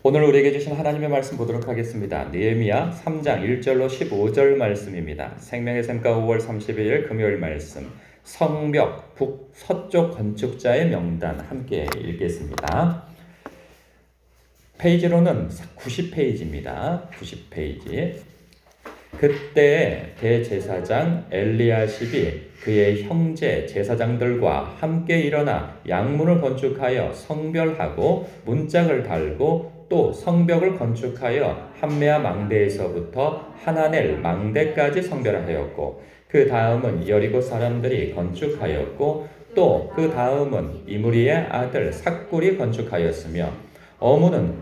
오늘 우리에게 주신 하나님의 말씀 보도록 하겠습니다. 느헤미야 3장 1절로 15절 말씀입니다. 생명의 샘가 5월 31일 금요일 말씀. 성벽 북서쪽 건축자의 명단 함께 읽겠습니다. 페이지로는 90페이지입니다. 90페이지. 그때 대제사장 엘리야십이 그의 형제 제사장들과 함께 일어나 양문을 건축하여 성별하고 문짝을 달고 또 성벽을 건축하여 함메아 망대에서부터 하나넬 망대까지 성별하였고 그 다음은 여리고 사람들이 건축하였고 또 그 다음은 이므리의 아들 삭굴이 건축하였으며 어무는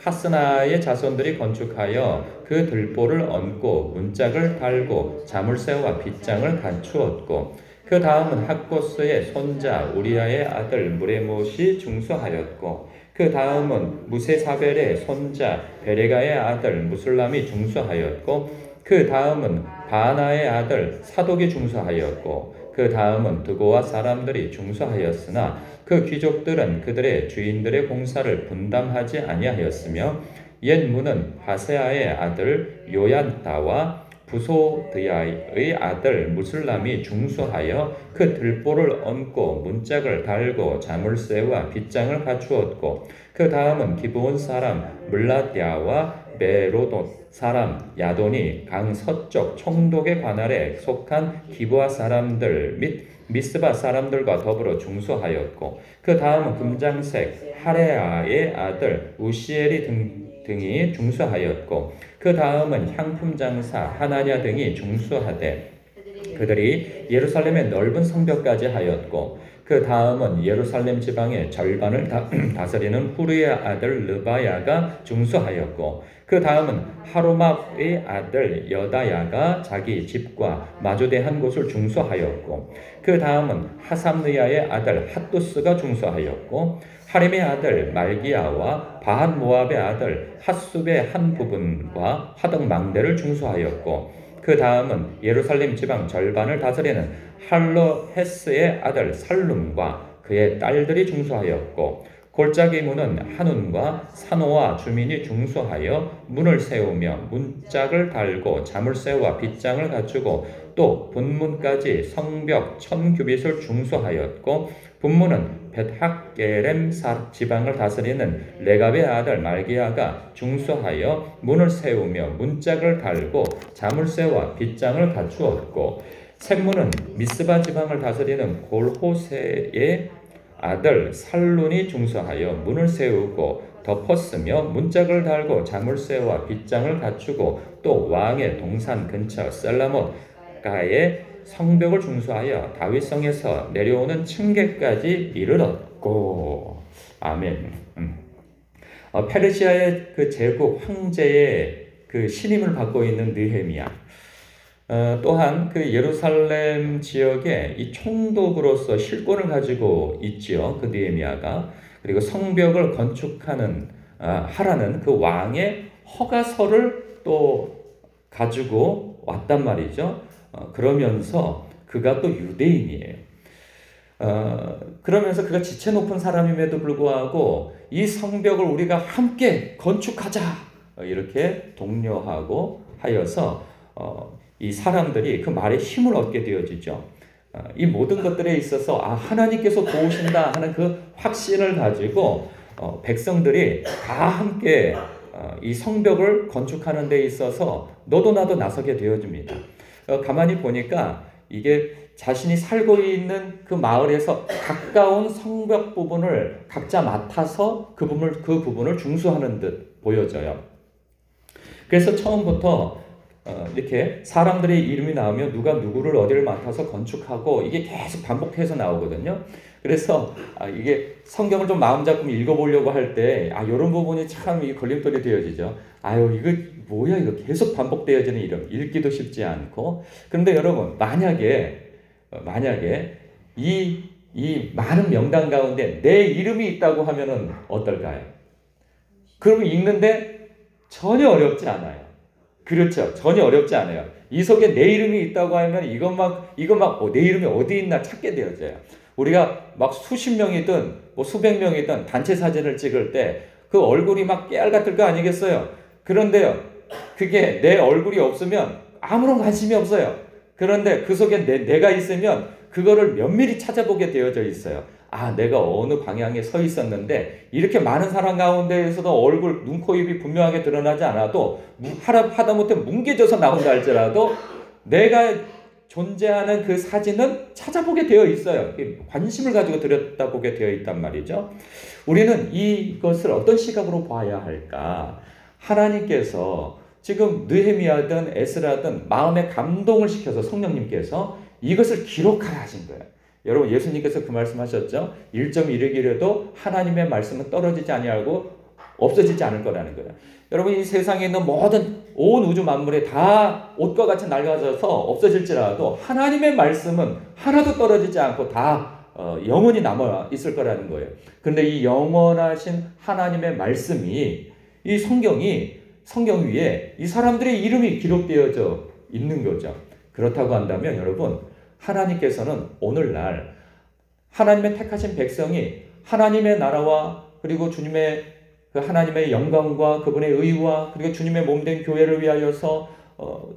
하스나의 자손들이 건축하여 그 들보를 얹고 문짝을 달고 자물쇠와 빗장을 갖추었고 그 다음은 학고스의 손자 우리아의 아들 무레못이 중수하였고 그 다음은 무세사벨의 손자 베레가의 아들 무술람이 중수하였고 그 다음은 바나의 아들 사독이 중수하였고 그 다음은 드고와 사람들이 중수하였으나 그 귀족들은 그들의 주인들의 공사를 분담하지 아니하였으며 옛 문은 하세아의 아들 요얀다와 부소드야의 아들 무술람이 중수하여 그 들보를 얹고 문짝을 달고 자물쇠와 빗장을 갖추었고 그 다음은 기브온 사람 물라디아와 메로돗 사람 야돈이 강 서쪽 총독의 관할에 속한 기브아 사람들 및 미스바 사람들과 더불어 중수하였고 그 다음은 금장색 하레아의 아들 우시엘이 등이 중수하였고 그 다음은 향품 장사 하나냐 등이 중수하되 그들이 예루살렘의 넓은 성벽까지 하였고 그 다음은 예루살렘 지방의 절반을 다스리는 후르의 아들 르바야가 중수하였고 그 다음은 하로맙의 아들 여다야가 자기 집과 마주대한 곳을 중수하였고 그 다음은 하삼느야의 아들 핫두스가 중수하였고 하림의 아들 말기야와 바한 모압의 아들 핫숲의 한 부분과 화덕 망대를 중수하였고 그 다음은 예루살렘 지방 절반을 다스리는 할로헤스의 아들 살룸과 그의 딸들이 중수하였고 골짜기 문은 한운과 산호와 주민이 중수하여 문을 세우며 문짝을 달고 자물쇠와 빗장을 갖추고 또 분문까지 성벽 1000규빗을 중수하였고 분문은 벳학게렘 지방을 다스리는 레갑의 아들 말기야가 중수하여 문을 세우며 문짝을 달고 자물쇠와 빗장을 갖추었고 샘문은 미스바 지방을 다스리는 골호세의 아들 살룬이 중수하여 문을 세우고 덮었으며 문짝을 달고 자물쇠와 빗장을 갖추고 또 왕의 동산 근처 셀라못가에 성벽을 중수하여 다윗성에서 내려오는 층계까지 이르렀고 아멘. 페르시아의 그 제국 황제의 그 신임을 받고 있는 느헤미야. 또한 그 예루살렘 지역에 이 총독으로서 실권을 가지고 있지요. 그 느헤미야가. 그리고 성벽을 건축하는 하라는 그 왕의 허가서를 또 가지고 왔단 말이죠. 그러면서 그가 또 유대인이에요. 그러면서 그가 지체 높은 사람임에도 불구하고 이 성벽을 우리가 함께 건축하자 이렇게 독려하고 하여서 이 사람들이 그 말에 힘을 얻게 되어지죠. 이 모든 것들에 있어서 하나님께서 도우신다 하는 그 확신을 가지고 백성들이 다 함께 이 성벽을 건축하는 데 있어서 너도 나도 나서게 되어집니다. 가만히 보니까 이게 자신이 살고 있는 그 마을에서 가까운 성벽 부분을 각자 맡아서 그 부분을 중수하는 듯 보여져요. 그래서 처음부터 이렇게 사람들의 이름이 나오면 누가 누구를 어디를 맡아서 건축하고 이게 계속 반복해서 나오거든요. 그래서 이게 성경을 좀 마음 잡고 읽어보려고 할 때 이런 부분이 참 걸림돌이 되어지죠. 이거 뭐야 이거 계속 반복되어지는 이름 읽기도 쉽지 않고. 그런데 여러분 만약에 이 많은 명단 가운데 내 이름이 있다고 하면은 어떨까요? 그러면 읽는데 전혀 어렵지 않아요. 그렇죠. 전혀 어렵지 않아요. 이 속에 내 이름이 있다고 하면 이거 막 내 이름이 어디 있나 찾게 되어져요. 우리가 막 수십 명이든 수백 명이든 단체 사진을 찍을 때 그 얼굴이 막 깨알 같을 거 아니겠어요? 그런데요, 그게 내 얼굴이 없으면 아무런 관심이 없어요. 그런데 그 속에 내가 있으면 그거를 면밀히 찾아보게 되어져 있어요. 아, 내가 어느 방향에 서 있었는데 이렇게 많은 사람 가운데에서도 얼굴, 눈, 코, 입이 분명하게 드러나지 않아도 하다못해 뭉개져서 나온다 할지라도 내가 존재하는 그 사진은 찾아보게 되어 있어요. 관심을 가지고 들여다보게 되어 있단 말이죠. 우리는 이것을 어떤 시각으로 봐야 할까? 하나님께서 지금 느헤미야든 에스라든 마음에 감동을 시켜서 성령님께서 이것을 기록하라 하신 거예요. 여러분, 예수님께서 그 말씀하셨죠. 1점 이르기라도 하나님의 말씀은 떨어지지 아니하고 없어지지 않을 거라는 거예요. 여러분, 이 세상에 있는 모든 온 우주 만물에 다 옷과 같이 낡아져서 없어질지라도 하나님의 말씀은 하나도 떨어지지 않고 다 영원히 남아 있을 거라는 거예요. 그런데 이 영원하신 하나님의 말씀이, 이 성경 위에 이 사람들의 이름이 기록되어져 있는 거죠. 그렇다고 한다면 여러분, 하나님께서는 오늘날 하나님의 택하신 백성이 하나님의 나라와 그리고 주님의 그 하나님의 영광과 그분의 의와 그리고 주님의 몸된 교회를 위하여서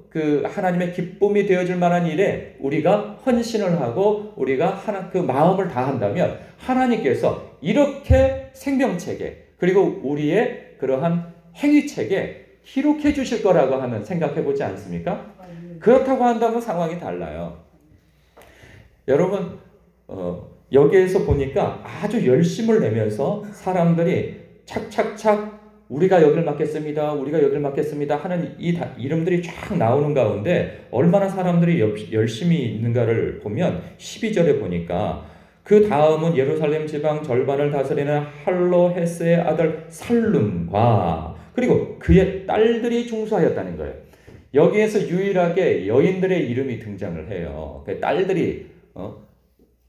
그 하나님의 기쁨이 되어질 만한 일에 우리가 헌신을 하고 우리가 그 마음을 다한다면 하나님께서 이렇게 생명책에 그리고 우리의 그러한 행위책에 기록해 주실 거라고 하는 생각해 보지 않습니까? 그렇다고 한다면 상황이 달라요. 여러분, 여기에서 보니까 아주 열심을 내면서 사람들이 착착착 우리가 여길 맡겠습니다. 우리가 여길 맡겠습니다. 하는 이 이름들이 쫙 나오는 가운데 얼마나 사람들이 열심히 있는가를 보면 12절에 보니까 그 다음은 예루살렘 지방 절반을 다스리는 할로헤스의 아들 살룸과 그리고 그의 딸들이 중수하였다는 거예요. 여기에서 유일하게 여인들의 이름이 등장을 해요. 그 딸들이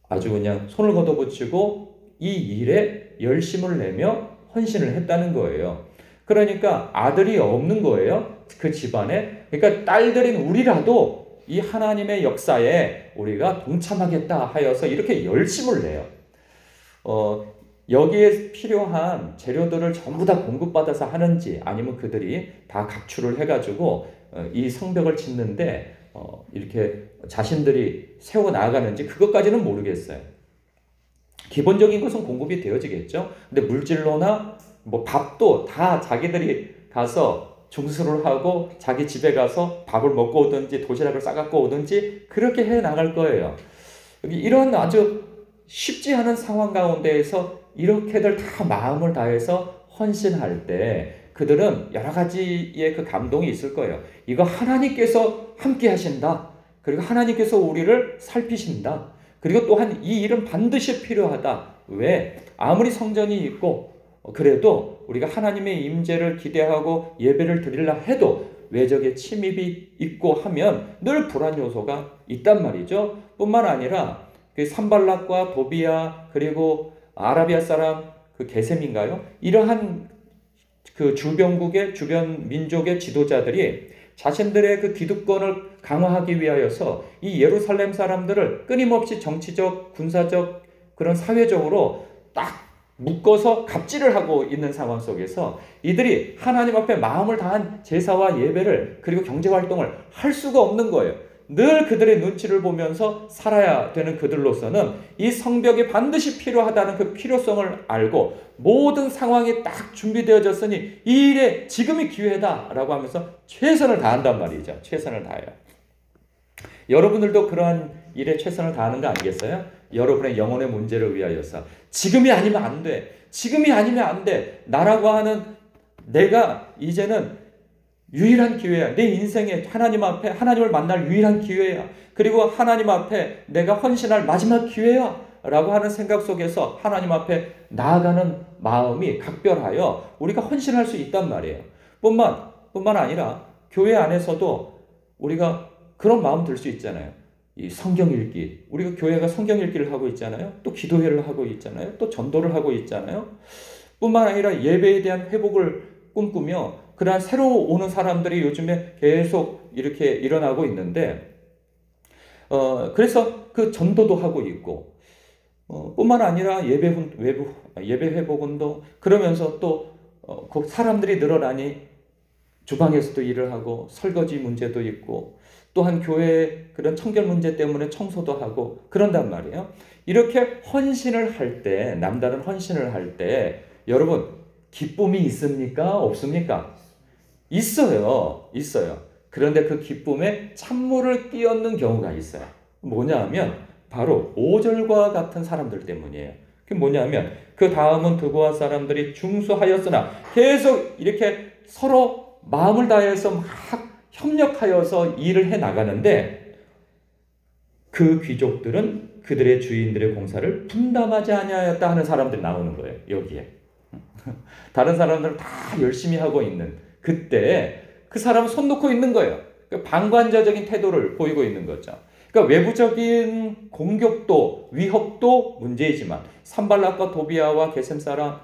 아주 그냥 손을 걷어붙이고 이 일에 열심을 내며 헌신을 했다는 거예요. 그러니까 아들이 없는 거예요. 그 집안에. 그러니까 딸들인 우리라도 이 하나님의 역사에 우리가 동참하겠다 하여서 이렇게 열심을 내요. 여기에 필요한 재료들을 전부 다 공급받아서 하는지 아니면 그들이 다 각출을 해가지고 이 성벽을 짓는데 이렇게 자신들이 세워 나가는지 그것까지는 모르겠어요. 기본적인 것은 공급이 되어지겠죠. 근데 물질로나 뭐 밥도 다 자기들이 가서 중수를 하고 자기 집에 가서 밥을 먹고 오든지 도시락을 싸갖고 오든지 그렇게 해 나갈 거예요. 이런 아주 쉽지 않은 상황 가운데에서 이렇게들 다 마음을 다해서 헌신할 때 그들은 여러 가지의 그 감동이 있을 거예요. 이거 하나님께서 함께 하신다. 그리고 하나님께서 우리를 살피신다. 그리고 또한 이 일은 반드시 필요하다. 왜? 아무리 성전이 있고 그래도 우리가 하나님의 임재를 기대하고 예배를 드리려 해도 외적의 침입이 있고 하면 늘 불안 요소가 있단 말이죠. 뿐만 아니라 그 산발락과 도비아 그리고 아라비아 사람 그 게셈인가요? 이러한 그 주변국의 주변 민족의 지도자들이 자신들의 그 기득권을 강화하기 위하여서 이 예루살렘 사람들을 끊임없이 정치적, 군사적, 그런 사회적으로 딱 묶어서 갑질을 하고 있는 상황 속에서 이들이 하나님 앞에 마음을 다한 제사와 예배를 그리고 경제활동을 할 수가 없는 거예요. 늘 그들의 눈치를 보면서 살아야 되는 그들로서는 이 성벽이 반드시 필요하다는 그 필요성을 알고 모든 상황이 딱 준비되어졌으니 이 일에 지금이 기회다라고 하면서 최선을 다한단 말이죠. 최선을 다해요. 여러분들도 그러한 일에 최선을 다하는 거 아니겠어요? 여러분의 영혼의 문제를 위하여서 지금이 아니면 안 돼. 지금이 아니면 안 돼. 나라고 하는 내가 이제는 유일한 기회야. 내 인생에 하나님 앞에 하나님을 만날 유일한 기회야. 그리고 하나님 앞에 내가 헌신할 마지막 기회야. 라고 하는 생각 속에서 하나님 앞에 나아가는 마음이 각별하여 우리가 헌신할 수 있단 말이에요. 뿐만 아니라 교회 안에서도 우리가 그런 마음 들 수 있잖아요. 이 성경 읽기. 우리가 교회가 성경 읽기를 하고 있잖아요. 또 기도회를 하고 있잖아요. 또 전도를 하고 있잖아요. 뿐만 아니라 예배에 대한 회복을 꿈꾸며 그러한 새로 오는 사람들이 요즘에 계속 이렇게 일어나고 있는데 그래서 그 전도도 하고 있고 뿐만 아니라 예배 회복 운동 그러면서 또 사람들이 늘어나니 주방에서도 일을 하고 설거지 문제도 있고 또한 교회 그런 청결 문제 때문에 청소도 하고 그런단 말이에요. 이렇게 헌신을 할 때, 남다른 헌신을 할 때 여러분 기쁨이 있습니까? 없습니까? 있어요. 있어요. 그런데 그 기쁨에 찬물을 끼얹는 경우가 있어요. 뭐냐 하면 바로 5절과 같은 사람들 때문이에요. 그게 뭐냐 하면 그 다음은 드고아 사람들이 중수하였으나 계속 이렇게 서로 마음을 다해서 막 협력하여서 일을 해 나가는데 그 귀족들은 그들의 주인들의 공사를 분담하지 아니하였다 하는 사람들이 나오는 거예요. 여기에. 다른 사람들은 다 열심히 하고 있는 그때 그 사람은 손 놓고 있는 거예요. 그러니까 방관자적인 태도를 보이고 있는 거죠. 그러니까 외부적인 공격도 위협도 문제이지만 산발락과 도비아와 게셈 사람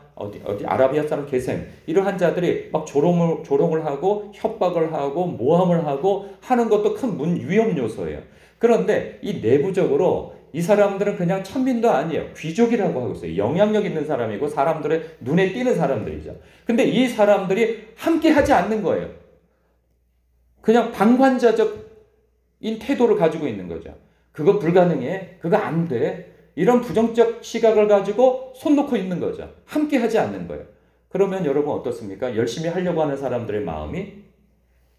아라비아 사람 게셈 이러한 자들이 막 조롱을 하고 협박을 하고 모함을 하고 하는 것도 큰 위험 요소예요. 그런데 이 내부적으로 이 사람들은 그냥 천민도 아니에요. 귀족이라고 하고 있어요. 영향력 있는 사람이고 사람들의 눈에 띄는 사람들이죠. 근데 이 사람들이 함께 하지 않는 거예요. 그냥 방관자적인 태도를 가지고 있는 거죠. 그거 불가능해. 그거 안 돼. 이런 부정적 시각을 가지고 손 놓고 있는 거죠. 함께 하지 않는 거예요. 그러면 여러분 어떻습니까? 열심히 하려고 하는 사람들의 마음이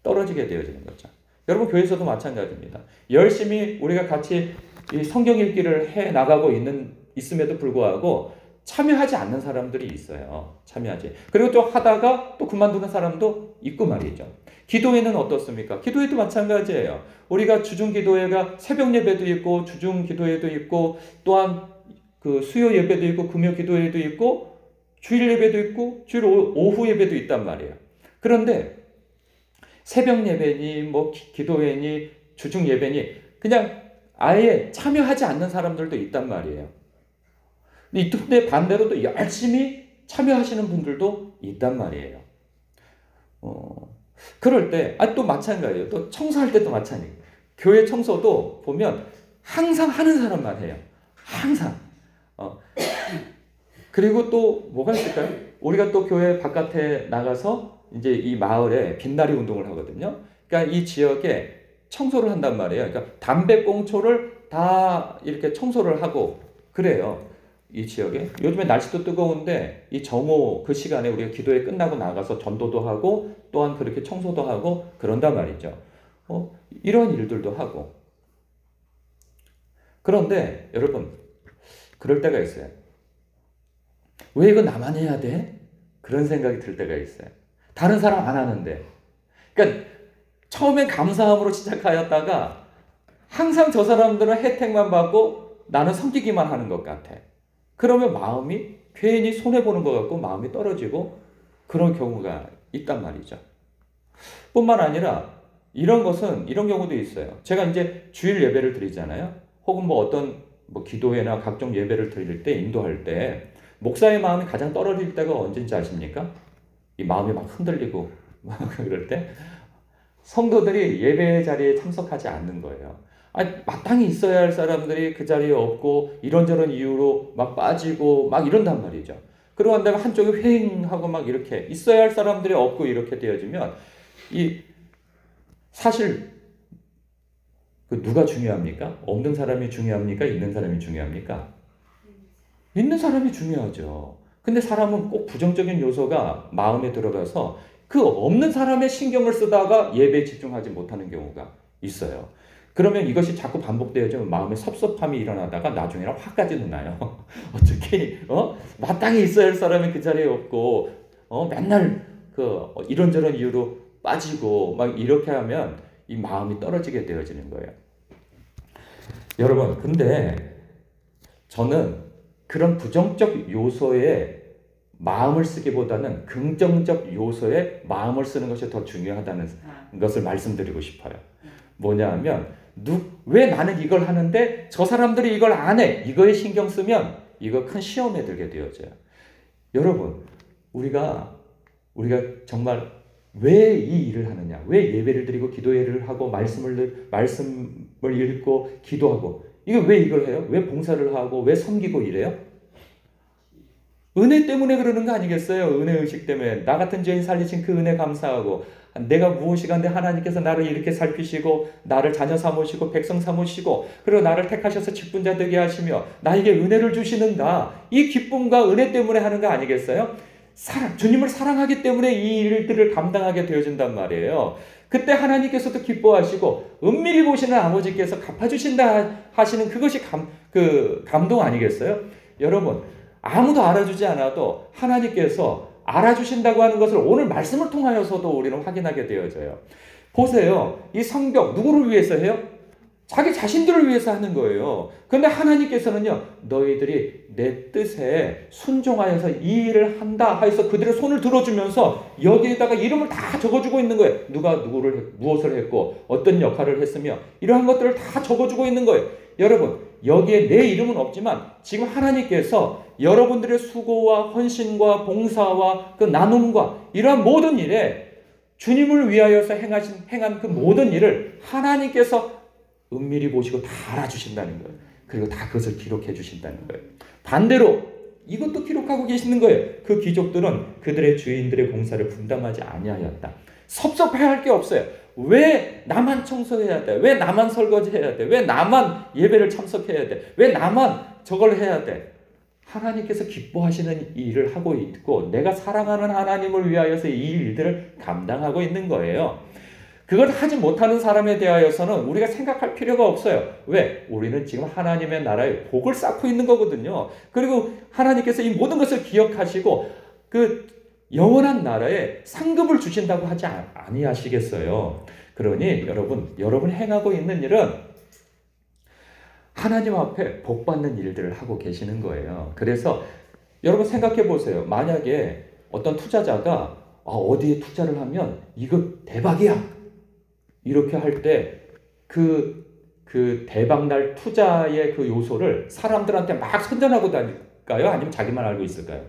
떨어지게 되어지는 거죠. 여러분 교회에서도 마찬가지입니다. 열심히 우리가 같이 이 성경 읽기를 해 나가고 있음에도 불구하고 참여하지 않는 사람들이 있어요. 참여하지. 그리고 또 하다가 또 그만두는 사람도 있고 말이죠. 기도회는 어떻습니까? 기도회도 마찬가지예요. 우리가 주중 기도회가 새벽 예배도 있고 주중 기도회도 있고 또한 그 수요 예배도 있고 금요 기도회도 있고 주일 예배도 있고 주일 오후 예배도 있단 말이에요. 그런데 새벽 예배니 뭐 기도회니 주중 예배니 그냥 아예 참여하지 않는 사람들도 있단 말이에요. 근데 반대로 또 열심히 참여하시는 분들도 있단 말이에요. 그럴 때, 또 마찬가지예요. 또 청소할 때도 마찬가지예요. 교회 청소도 보면 항상 하는 사람만 해요. 항상. 그리고 또 뭐가 있을까요? 우리가 또 교회 바깥에 나가서 이제 이 마을에 빛나리 운동을 하거든요. 그러니까 이 지역에 청소를 한단 말이에요. 그러니까 담배꽁초를 다 이렇게 청소를 하고 그래요. 이 지역에. 요즘에 날씨도 뜨거운데 이 정오 그 시간에 우리가 기도회 끝나고 나가서 전도도 하고 또한 그렇게 청소도 하고 그런단 말이죠. 이런 일들도 하고. 그런데 여러분 그럴 때가 있어요. 왜 이거 나만 해야 돼? 그런 생각이 들 때가 있어요. 다른 사람 안 하는데. 그러니까 처음엔 감사함으로 시작하였다가 항상 저 사람들은 혜택만 받고 나는 섬기기만 하는 것 같아. 그러면 마음이 괜히 손해보는 것 같고 마음이 떨어지고 그런 경우가 있단 말이죠. 뿐만 아니라 이런 경우도 있어요. 제가 이제 주일 예배를 드리잖아요. 혹은 뭐 어떤 기도회나 각종 예배를 드릴 때 인도할 때 목사의 마음이 가장 떨어질 때가 언제인지 아십니까? 이 마음이 막 흔들리고 그럴 때 성도들이 예배 자리에 참석하지 않는 거예요. 마땅히 있어야 할 사람들이 그 자리에 없고 이런저런 이유로 막 빠지고 막 이런단 말이죠. 그러고 난 다음에 한쪽이 휑하고 막 이렇게 있어야 할 사람들이 없고 이렇게 되어지면 사실 누가 중요합니까? 없는 사람이 중요합니까? 있는 사람이 중요합니까? 있는 사람이 중요하죠. 근데 사람은 꼭 부정적인 요소가 마음에 들어가서 그 없는 사람의 신경을 쓰다가 예배에 집중하지 못하는 경우가 있어요. 그러면 이것이 자꾸 반복되어지면 마음에 섭섭함이 일어나다가 나중에는 화까지는 나요. 어떻게 마땅히 있어야 할 사람이 그 자리에 없고 맨날 이런저런 이유로 빠지고 막 이렇게 하면 이 마음이 떨어지게 되어지는 거예요. 여러분, 근데 저는 그런 부정적 요소에 마음을 쓰기보다는 긍정적 요소에 마음을 쓰는 것이 더 중요하다는 것을 말씀드리고 싶어요. 뭐냐 하면 왜 나는 이걸 하는데 저 사람들이 이걸 안 해? 이거에 신경 쓰면 이거 큰 시험에 들게 되어져요. 여러분, 우리가 정말 왜 이 일을 하느냐? 왜 예배를 드리고 기도회를 하고 말씀을 읽고 기도하고 왜 이걸 해요? 왜 봉사를 하고 왜 섬기고 이래요? 은혜 때문에 그러는 거 아니겠어요? 은혜 의식 때문에. 나 같은 죄인 살리신 그 은혜 감사하고, 내가 무엇이간데 하나님께서 나를 이렇게 살피시고 나를 자녀 삼으시고 백성 삼으시고 그리고 나를 택하셔서 직분자 되게 하시며 나에게 은혜를 주시는가, 이 기쁨과 은혜 때문에 하는 거 아니겠어요? 주님을 사랑하기 때문에 이 일들을 감당하게 되어진단 말이에요. 그때 하나님께서도 기뻐하시고 은밀히 보시는 아버지께서 갚아주신다 하시는 그것이 감동 아니겠어요? 여러분, 아무도 알아주지 않아도 하나님께서 알아주신다고 하는 것을 오늘 말씀을 통하여서도 우리는 확인하게 되어져요. 보세요. 이 성벽 누구를 위해서 해요? 자기 자신들을 위해서 하는 거예요. 그런데 하나님께서는요, 너희들이 내 뜻에 순종하여서 이 일을 한다 하여서 그들의 손을 들어주면서 여기에다가 이름을 다 적어주고 있는 거예요. 누가 무엇을 했고 어떤 역할을 했으며 이러한 것들을 다 적어주고 있는 거예요. 여러분, 여기에 내 이름은 없지만 지금 하나님께서 여러분들의 수고와 헌신과 봉사와 그 나눔과 이러한 모든 일에 주님을 위하여서 행한 그 모든 일을 하나님께서 은밀히 보시고 다 알아주신다는 거예요. 그리고 다 그것을 기록해 주신다는 거예요. 반대로 이것도 기록하고 계시는 거예요. 그 귀족들은 그들의 주인들의 공사를 분담하지 아니하였다. 섭섭해할 게 없어요. 왜 나만 청소해야 돼? 왜 나만 설거지해야 돼? 왜 나만 예배를 참석해야 돼? 왜 나만 저걸 해야 돼? 하나님께서 기뻐하시는 일을 하고 있고 내가 사랑하는 하나님을 위하여서 이 일들을 감당하고 있는 거예요. 그걸 하지 못하는 사람에 대하여서는 우리가 생각할 필요가 없어요. 왜? 우리는 지금 하나님의 나라에 복을 쌓고 있는 거거든요. 그리고 하나님께서 이 모든 것을 기억하시고 그 영원한 나라에 상급을 주신다고 하지 아니하시겠어요. 그러니 여러분 행하고 있는 일은 하나님 앞에 복 받는 일들을 하고 계시는 거예요. 그래서 여러분 생각해 보세요. 만약에 어떤 투자자가 어디에 투자를 하면 이거 대박이야, 이렇게 할 때 그 대박날 투자의 그 요소를 사람들한테 막 선전하고 다닐까요? 아니면 자기만 알고 있을까요?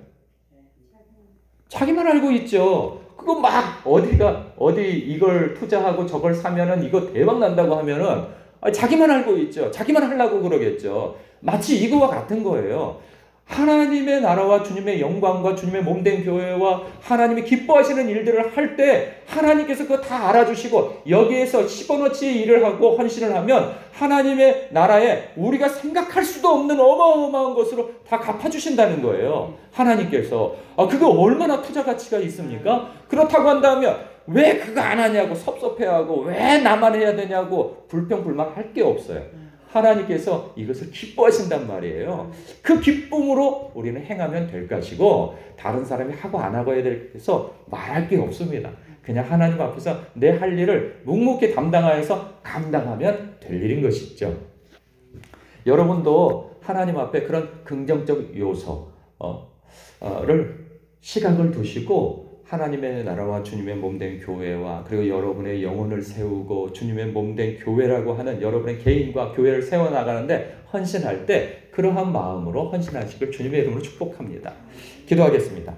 자기만 알고 있죠. 그거 막 어디 이걸 투자하고 저걸 사면은 이거 대박 난다고 하면은 자기만 알고 있죠. 자기만 하려고 그러겠죠. 마치 이거와 같은 거예요. 하나님의 나라와 주님의 영광과 주님의 몸된 교회와 하나님이 기뻐하시는 일들을 할 때 하나님께서 그거 다 알아주시고 여기에서 10원어치 일을 하고 헌신을 하면 하나님의 나라에 우리가 생각할 수도 없는 어마어마한 것으로 다 갚아주신다는 거예요. 하나님께서. 그거 얼마나 투자 가치가 있습니까? 그렇다고 한다면 왜 그거 안 하냐고 섭섭해하고 왜 나만 해야 되냐고 불평불만 할 게 없어요. 하나님께서 이것을 기뻐하신단 말이에요. 그 기쁨으로 우리는 행하면 될 것이고 다른 사람이 하고 안 하고에 대해서 말할 게 없습니다. 그냥 하나님 앞에서 내 할 일을 묵묵히 담당하여서 감당하면 될 일인 것이죠. 여러분도 하나님 앞에 그런 긍정적 요소를 시각을 두시고 하나님의 나라와 주님의 몸된 교회와 그리고 여러분의 영혼을 세우고 주님의 몸된 교회라고 하는 여러분의 개인과 교회를 세워나가는데 헌신할 때 그러한 마음으로 헌신하시길 주님의 이름으로 축복합니다. 기도하겠습니다.